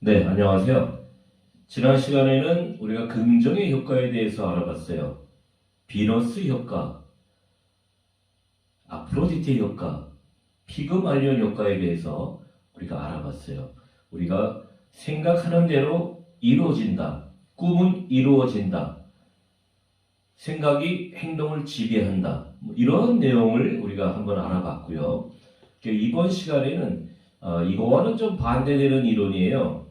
네, 안녕하세요. 지난 시간에는 우리가 긍정의 효과에 대해서 알아봤어요. 비너스 효과, 아프로디테 효과, 피그말리온 효과에 대해서 우리가 알아봤어요. 우리가 생각하는 대로 이루어진다. 꿈은 이루어진다. 생각이 행동을 지배한다. 이런 내용을 우리가 한번 알아봤고요. 이번 시간에는 이거와는 좀 반대되는 이론이에요.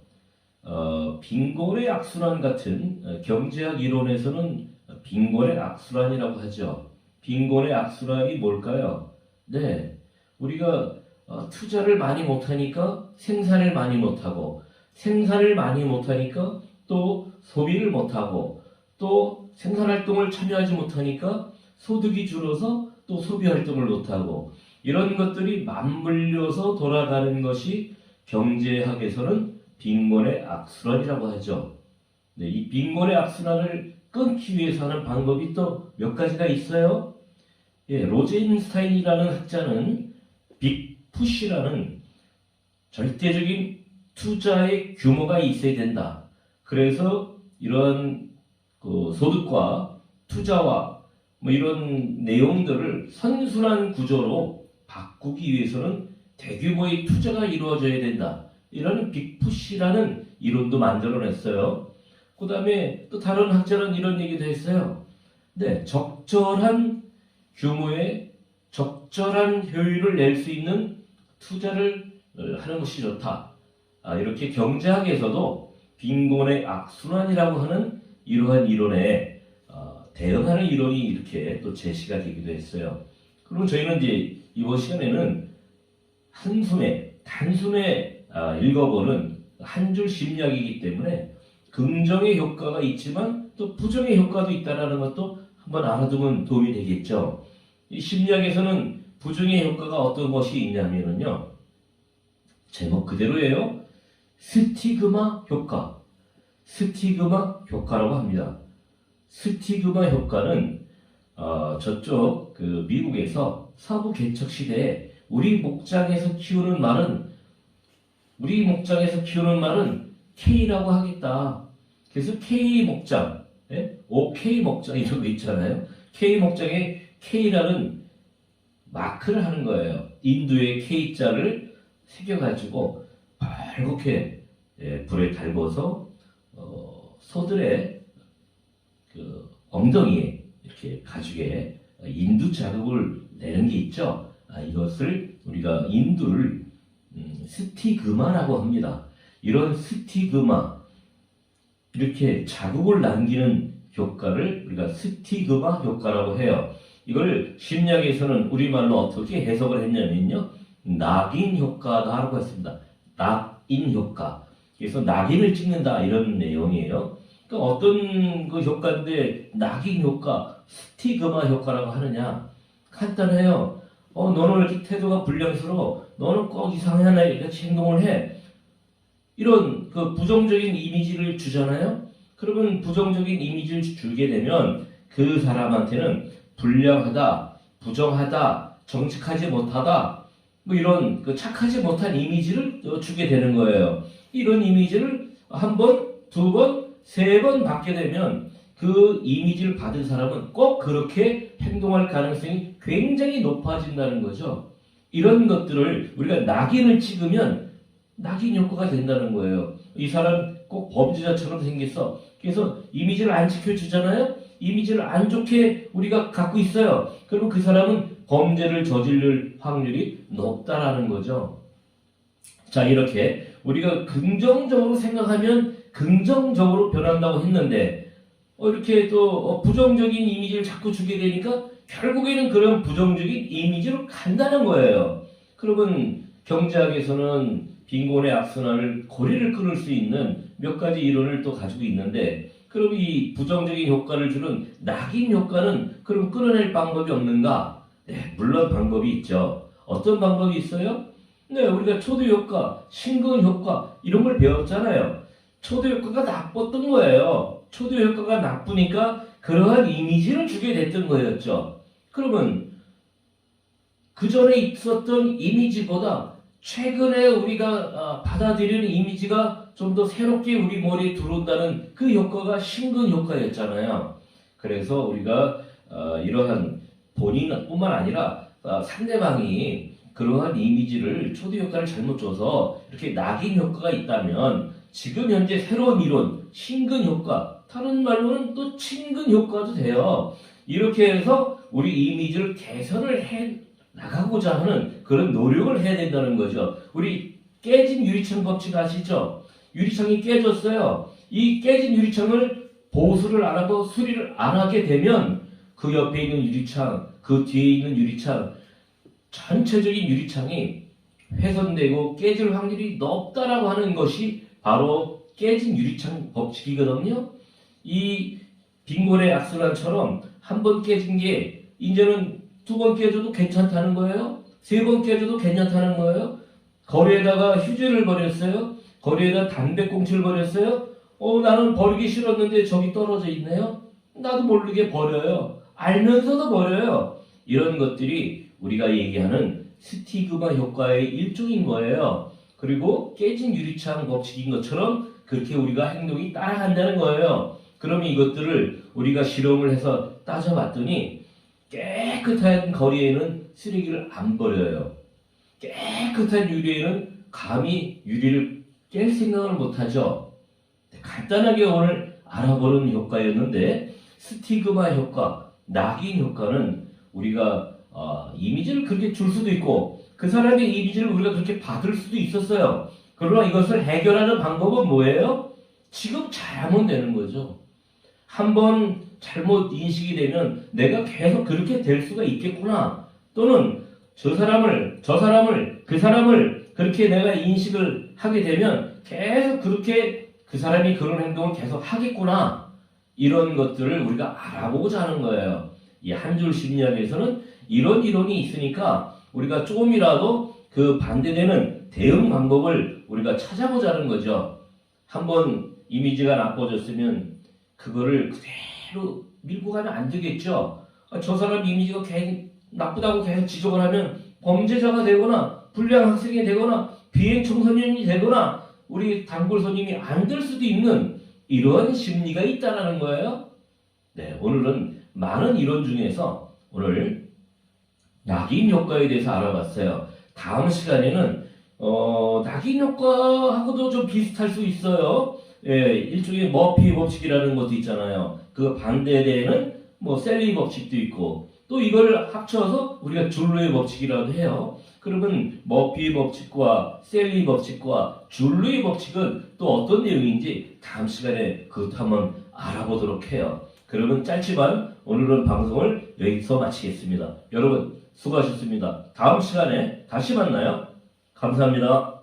빈곤의 악순환 같은 경제학 이론에서는 빈곤의 악순환이라고 하죠. 빈곤의 악순환이 뭘까요? 네, 우리가 투자를 많이 못하니까 생산을 많이 못하고, 생산을 많이 못하니까 또 소비를 못하고, 또 생산활동을 참여하지 못하니까 소득이 줄어서 또 소비활동을 못하고, 이런 것들이 맞물려서 돌아가는 것이 경제학에서는 빈곤의 악순환이라고 하죠. 네, 이 빈곤의 악순환을 끊기 위해서 하는 방법이 또 몇 가지가 있어요. 예, 로젠스타인이라는 학자는 빅푸시라는 절대적인 투자의 규모가 있어야 된다. 그래서 이런 소득과 투자와 이런 내용들을 선순환 구조로 바꾸기 위해서는 대규모의 투자가 이루어져야 된다. 이런 빅푸시라는 이론도 만들어냈어요. 그 다음에 또 다른 학자는 이런 얘기도 했어요. 네, 적절한 규모의 적절한 효율을 낼 수 있는 투자를 하는 것이 좋다. 이렇게 경제학에서도 빈곤의 악순환이라고 하는 이러한 이론에 대응하는 이론이 이렇게 또 제시가 되기도 했어요. 그리고 저희는 이제 이번 시간에는 단숨에 읽어보는 한 줄 심리학이기 때문에 긍정의 효과가 있지만 또 부정의 효과도 있다는 것도 한번 알아두면 도움이 되겠죠. 이 심리학에서는 부정의 효과가 어떤 것이 있냐면요. 제목 그대로예요. 스티그마 효과. 스티그마 효과라고 합니다. 스티그마 효과는 저쪽 미국에서 서부 개척 시대에 우리 목장에서 키우는 말은 K라고 하겠다. 그래서 K 목장, OK 목장 이런 거 있잖아요. K 목장에 K라는 마크를 하는 거예요. 인두의 K자를 새겨가지고 빨갛게 불에 달궈서 소들의 엉덩이에 이렇게 가죽에 인두 자국을 내는 게 있죠. 이것을 우리가 인두를 스티그마라고 합니다. 이런 스티그마, 이렇게 자국을 남기는 효과를 우리가 스티그마 효과라고 해요. 이걸 심리학에서는 우리말로 어떻게 해석을 했냐면요. 낙인 효과다라고 했습니다. 낙인 효과. 그래서 낙인을 찍는다 이런 내용이에요. 그러니까 어떤 그 효과인데 낙인 효과, 스티그마 효과라고 하느냐? 간단해요. 너는 왜 이렇게 태도가 불량스러워? 너는 꼭 이상한 애 같이 행동을 해. 이런 부정적인 이미지를 주잖아요. 그러면 부정적인 이미지를 주게 되면 그 사람한테는 불량하다, 부정하다, 정직하지 못하다, 이런 착하지 못한 이미지를 주게 되는 거예요. 이런 이미지를 한 번, 두 번, 세 번 받게 되면 그 이미지를 받은 사람은 꼭 그렇게 행동할 가능성이 굉장히 높아진다는 거죠. 이런 것들을 우리가 낙인을 찍으면 낙인 효과가 된다는 거예요. 이 사람 꼭 범죄자처럼 생겼어. 그래서 이미지를 안 지켜주잖아요. 이미지를 안 좋게 우리가 갖고 있어요. 그러면 그 사람은 범죄를 저지를 확률이 높다라는 거죠. 자, 이렇게 우리가 긍정적으로 생각하면 긍정적으로 변한다고 했는데 이렇게 또 부정적인 이미지를 자꾸 주게 되니까 결국에는 그런 부정적인 이미지로 간다는 거예요. 그러면 경제학에서는 빈곤의 악순환을 고리를 끊을 수 있는 몇 가지 이론을 또 가지고 있는데, 그럼 이 부정적인 효과를 주는 낙인 효과는 그럼 끊어낼 방법이 없는가? 네, 물론 방법이 있죠. 어떤 방법이 있어요? 네, 우리가 초도 효과, 신근 효과 이런 걸 배웠잖아요. 초도 효과가 나빴던 거예요. 초도 효과가 나쁘니까 그러한 이미지를 주게 됐던 거였죠. 그러면 그 전에 있었던 이미지보다 최근에 우리가 받아들이는 이미지가 좀 더 새롭게 우리 머리에 들어온다는 그 효과가 심근 효과였잖아요. 그래서 우리가 이러한 본인뿐만 아니라 상대방이 그러한 이미지를 초대 효과를 잘못 줘서 이렇게 낙인 효과가 있다면 지금 현재 새로운 이론 심근 효과, 다른 말로는 또 친근 효과도 돼요. 이렇게 해서 우리 이미지를 개선을 해 나가고자 하는 그런 노력을 해야 된다는 거죠. 우리 깨진 유리창 법칙 아시죠? 유리창이 깨졌어요. 이 깨진 유리창을 보수를 안 하고 수리를 안 하게 되면 그 옆에 있는 유리창, 그 뒤에 있는 유리창, 전체적인 유리창이 훼손되고 깨질 확률이 높다라고 하는 것이 바로 깨진 유리창 법칙이거든요. 이 빈곤의 악순환처럼 한 번 깨진 게 이제는 두 번 깨져도 괜찮다는 거예요. 세 번 깨져도 괜찮다는 거예요. 거리에다가 휴지를 버렸어요. 거리에다 담배꽁초를 버렸어요. 나는 버리기 싫었는데 저기 떨어져 있네요. 나도 모르게 버려요. 알면서도 버려요. 이런 것들이 우리가 얘기하는 스티그마 효과의 일종인 거예요. 그리고 깨진 유리창 법칙인 것처럼 그렇게 우리가 행동이 따라간다는 거예요. 그러면 이것들을 우리가 실험을 해서 따져봤더니 깨끗한 거리에는 쓰레기를 안 버려요. 깨끗한 유리에는 감히 유리를 깰 생각을 못하죠. 간단하게 오늘 알아보는 효과였는데 스티그마 효과, 낙인 효과는 우리가 이미지를 그렇게 줄 수도 있고 그 사람의 이미지를 우리가 그렇게 받을 수도 있었어요. 그러나 이것을 해결하는 방법은 뭐예요? 지금 잘하면 되는 거죠. 한번 잘못 인식이 되면 내가 계속 그렇게 될 수가 있겠구나. 또는 저 사람을, 그 사람을 그렇게 내가 인식을 하게 되면 계속 그렇게 그 사람이 그런 행동을 계속 하겠구나. 이런 것들을 우리가 알아보고자 하는 거예요. 이 한 줄 심리학에서는 이런 이론이 있으니까 우리가 조금이라도 그 반대되는 대응 방법을 우리가 찾아보자는 거죠. 한번 이미지가 나빠졌으면 그거를 그대로 밀고 가면 안 되겠죠. 저 사람 이미지가 나쁘다고 계속 지적을 하면 범죄자가 되거나 불량 학생이 되거나 비행 청소년이 되거나 우리 단골 손님이 안 될 수도 있는 이런 심리가 있다는 거예요. 네, 오늘은 많은 이론 중에서 오늘 낙인 효과에 대해서 알아봤어요. 다음 시간에는 낙인 효과하고도 좀 비슷할 수 있어요. 예, 일종의 머피 법칙이라는 것도 있잖아요. 그 반대되는 셀리 법칙도 있고 또 이걸 합쳐서 우리가 줄루의 법칙이라고 해요. 그러면 머피 법칙과 셀리 법칙과 줄루의 법칙은 또 어떤 내용인지 다음 시간에 그것도 한번 알아보도록 해요. 그러면 짧지만 오늘은 방송을 여기서 마치겠습니다. 여러분 수고하셨습니다. 다음 시간에 다시 만나요. 감사합니다.